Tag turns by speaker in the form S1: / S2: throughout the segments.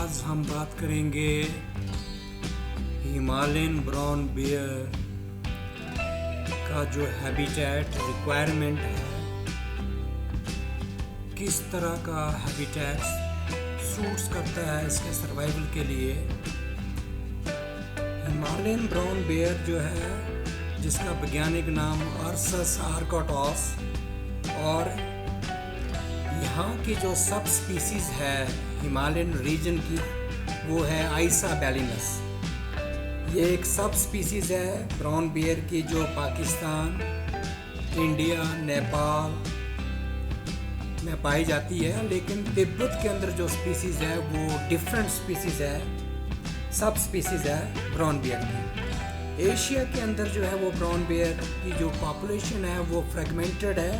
S1: आज हम बात करेंगे हिमालयन ब्राउन बियर का जो हैबिटेट रिक्वायरमेंट है, किस तरह का हैबिटेट सूट्स करता है इसके सर्वाइवल के लिए। हिमालयन ब्राउन बियर जो है, जिसका वैज्ञानिक नाम अर्सस आर्कोटॉस, और यहाँ की जो सब स्पीसीज है हिमालयन रीजन की, वो है आइसा बैलिनस। ये एक सब स्पीसीज है ब्राउन बियर की जो पाकिस्तान, इंडिया, नेपाल में पाई जाती है। लेकिन तिब्बत के अंदर जो स्पीसीज है वो डिफरेंट स्पीसीज है, सब स्पीसीज है ब्राउन बियर की। एशिया के अंदर जो है वो ब्राउन बियर की जो पॉपुलेशन है वो फ्रेगमेंटेड है।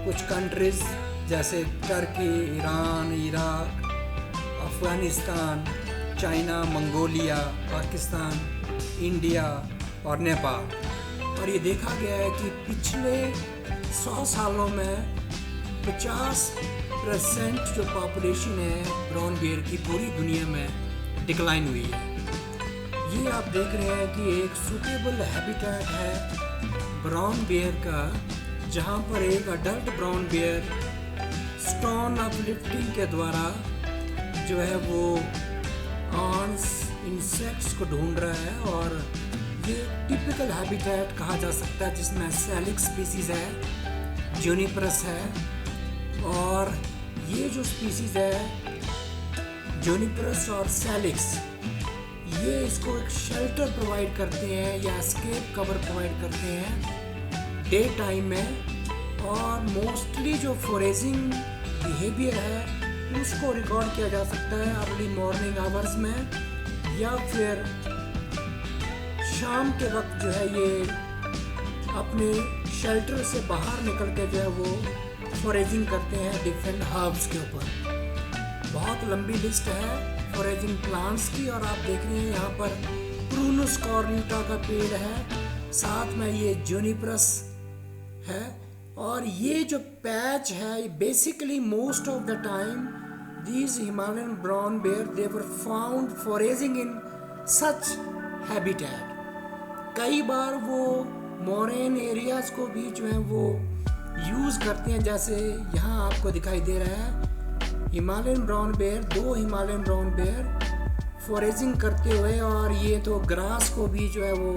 S1: कुछ कंट्रीज जैसे Turkey, Iran, Iraq, Afghanistan, China, Mongolia, Pakistan, India और नेपाल। और ये देखा गया है कि पिछले 100 सालों में 50% जो पॉपुलेशन है ब्राउन बियर की पूरी दुनिया में डिक्लाइन हुई है। ये आप देख रहे हैं कि एक सूटेबल हैबिटेट है ब्राउन बियर का, जहाँ पर एक adult brown bear stone uplifting के द्वारा जो है वो आंट्स, इंसेक्ट्स को ढूंढ रहा है। और ये टिपिकल हैबिटेट कहा जा सकता है, जिसमें सैलिक्स स्पीसीज है, जूनिपरस है। और ये जो स्पीसीज है जूनिपरस और सैलिक्स, ये इसको एक शेल्टर प्रोवाइड करते हैं या एस्केप कवर प्रोवाइड करते हैं डे टाइम में। और मोस्टली जो फोरेजिंग बिहेवियर है उसको रिकॉर्ड किया जा सकता है अर्ली मॉर्निंग आवर्स में, या फिर शाम के वक्त जो है ये अपने शेल्टर से बाहर निकल के जो है वो फोरेजिंग करते हैं डिफरेंट हर्ब्स के ऊपर। बहुत लंबी लिस्ट है फोरेजिंग प्लांट्स की, और आप देख रहे हैं यहाँ पर प्रूनुस कॉर्निटा का पेड़ है, साथ में ये जूनिपरस है। और ये जो पैच है, basically most of the time these Himalayan brown bear they were found foraging in such habitat। कई बार वो मोरेन एरियाज को भी जो है वो यूज़ करते हैं, जैसे यहाँ आपको दिखाई दे रहा है Himalayan brown bear, 2 Himalayan brown bear foraging करते हुए। और ये तो ग्रास को भी जो है वो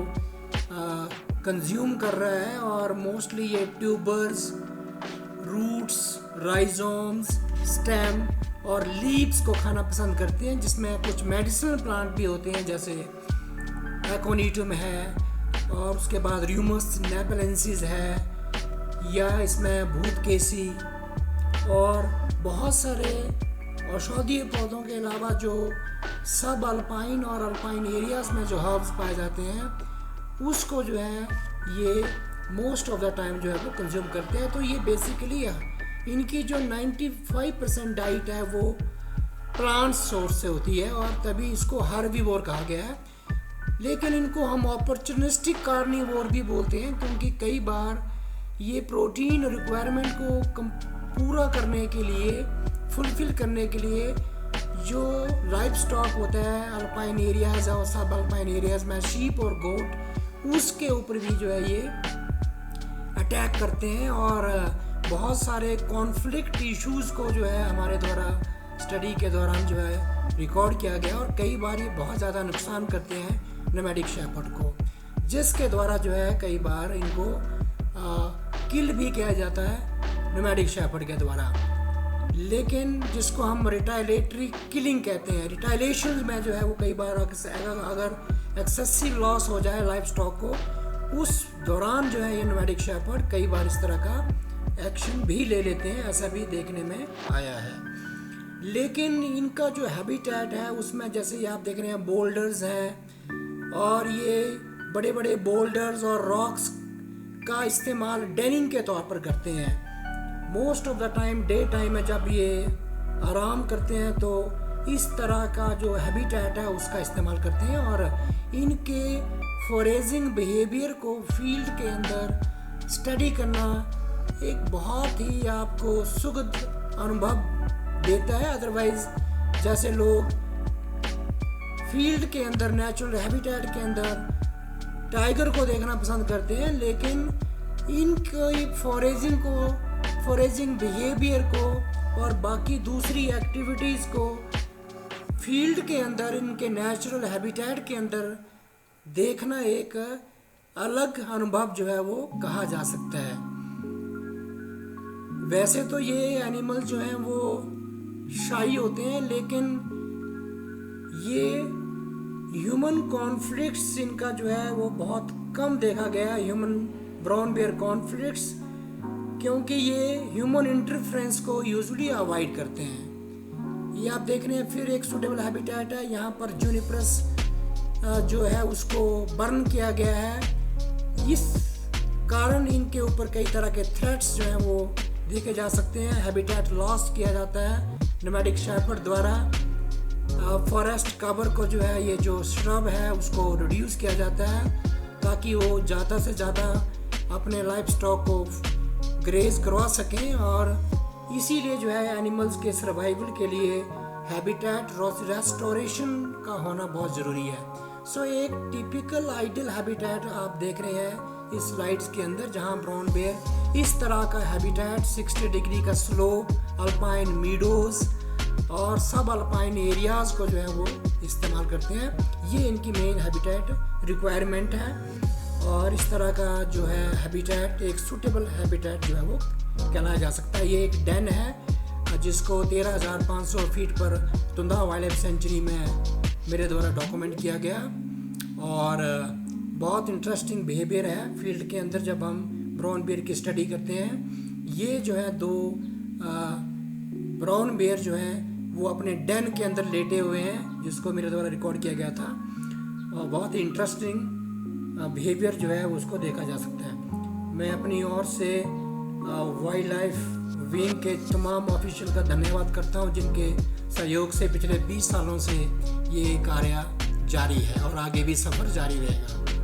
S1: कंज्यूम कर रहा है। और मोस्टली ये ट्यूबर्स, रूट्स, राइजोम्स, स्टेम और लीव्स को खाना पसंद करते हैं, जिसमें कुछ मेडिसिनल प्लांट भी होते हैं जैसे एकोनिटम है, और उसके बाद र्यूमस नेपेलेंसिस है, या इसमें भूतकेसी और बहुत सारे औषधीय पौधों के अलावा जो सब अल्पाइन और अल्पाइन एरियाज में जो हर्ब्स पाए जाते हैं उसको जो है ये मोस्ट ऑफ द टाइम जो है वो कंज्यूम करते हैं। तो ये बेसिकली इनकी जो 95% डाइट है वो प्लांट सोर्स से होती है, और तभी इसको हर्बीवोर कहा गया है। लेकिन इनको हम अपॉर्चुनिस्टिक कार्निवोर भी बोलते हैं, क्योंकि कई बार ये प्रोटीन रिक्वायरमेंट को पूरा करने के लिए, फुलफिल करने के लिए जो लाइफ स्टॉक होता है अल्पाइन एरियाज और सब अल्पाइन एरियाज में, शीप और गोट, उसके ऊपर भी जो है ये अटैक करते हैं। और बहुत सारे कॉन्फ्लिक्ट इश्यूज़ को जो है हमारे द्वारा स्टडी के दौरान जो है रिकॉर्ड किया गया, और कई बार ये बहुत ज़्यादा नुकसान करते हैं नोमैडिक शेपर्ड को, जिसके द्वारा जो है कई बार इनको किल भी किया जाता है नोमैडिक शेपर्ड के द्वारा। लेकिन जिसको हम रिटाइलेटरी किलिंग कहते हैं, रिटाइलेशन में जो है वो कई बार अगर एक्सेसिव लॉस हो जाए लाइफ स्टॉक को, उस दौरान जो है ये नोमैडिक शेपर्ड कई बार इस तरह का एक्शन भी ले लेते हैं, ऐसा भी देखने में आया है। लेकिन इनका जो हैबिटेट है उसमें जैसे ये आप देख रहे हैं बोल्डर्स हैं, और ये बड़े बड़े बोल्डर्स और रॉक्स का इस्तेमाल डेनिंग के तौर पर करते हैं। Most of the time day time में जब ये आराम करते हैं तो इस तरह का जो हैबिटेट है उसका इस्तेमाल करते हैं। और इनके फोरेजिंग बिहेवियर को फील्ड के अंदर स्टडी करना एक बहुत ही आपको सुखद अनुभव देता है। अदरवाइज जैसे लोग फील्ड के अंदर नेचुरल हैबिटेट के अंदर टाइगर को देखना पसंद करते हैं, लेकिन इनकी फॉरेजिंग बिहेवियर को और बाकी दूसरी एक्टिविटीज़ को फील्ड के अंदर इनके नेचुरल हैबिटेट के अंदर देखना एक अलग अनुभव जो है वो कहा जा सकता है। वैसे तो ये एनिमल जो हैं वो शाई होते हैं, लेकिन ये ह्यूमन कॉन्फ्लिक्ट्स इनका जो है वो बहुत कम देखा गया है, ह्यूमन ब्राउन बियर कॉन्फ्लिक्ट्स, क्योंकि ये ह्यूमन इंटरफेरेंस को यूजुअली अवॉइड करते हैं। ये आप देख रहे हैं फिर एक सूटेबल हैबिटेट है, यहाँ पर जूनिपर्स जो है उसको बर्न किया गया है। इस कारण इनके ऊपर कई तरह के थ्रेट्स जो हैं वो देखे जा सकते हैं। हैबिटेट लॉस किया जाता है नोमैडिक शेपर्ड द्वारा। फॉरेस्ट कवर को जो है ये जो श्रब है उसको रिड्यूस किया जाता है ताकि वो ज़्यादा से ज़्यादा अपने लाइफ स्टॉक को ग्रेज करवा सकें, और इसीलिए जो है एनिमल्स के सर्वाइवल के लिए हैबिटेट रेस्टोरेशन का होना बहुत ज़रूरी है। सो एक टिपिकल आइडियल हैबिटेट आप देख रहे हैं इस स्लाइड्स के अंदर, जहां ब्राउन बेयर इस तरह का हैबिटेट 60 डिग्री का स्लोप, अल्पाइन मीडोज और सब अल्पाइन एरियाज़ को जो है वो इस्तेमाल करते हैं। ये इनकी मेन हैबिटेट रिक्वायरमेंट है, और इस तरह का जो है हैबिटेट एक सूटेबल हैबिटेट जो है वो कहलाया जा सकता है। ये एक डेन है जिसको 13,500 फीट पर तुंदा वाइल्ड लाइफ सेंचुरी में मेरे द्वारा डॉक्यूमेंट किया गया, और बहुत इंटरेस्टिंग बिहेवियर है फील्ड के अंदर जब हम ब्राउन बेयर की स्टडी करते हैं। ये जो है दो ब्राउन बेयर जो हैं वो अपने डेन के अंदर लेटे हुए हैं, जिसको मेरे द्वारा रिकॉर्ड किया गया था, और बहुत ही इंटरेस्टिंग बिहेवियर जो है उसको देखा जा सकता है। मैं अपनी ओर से वाइल्ड लाइफ विंग के तमाम ऑफिशियल का धन्यवाद करता हूं, जिनके सहयोग से पिछले 20 सालों से ये कार्य जारी है और आगे भी सफ़र जारी रहेगा।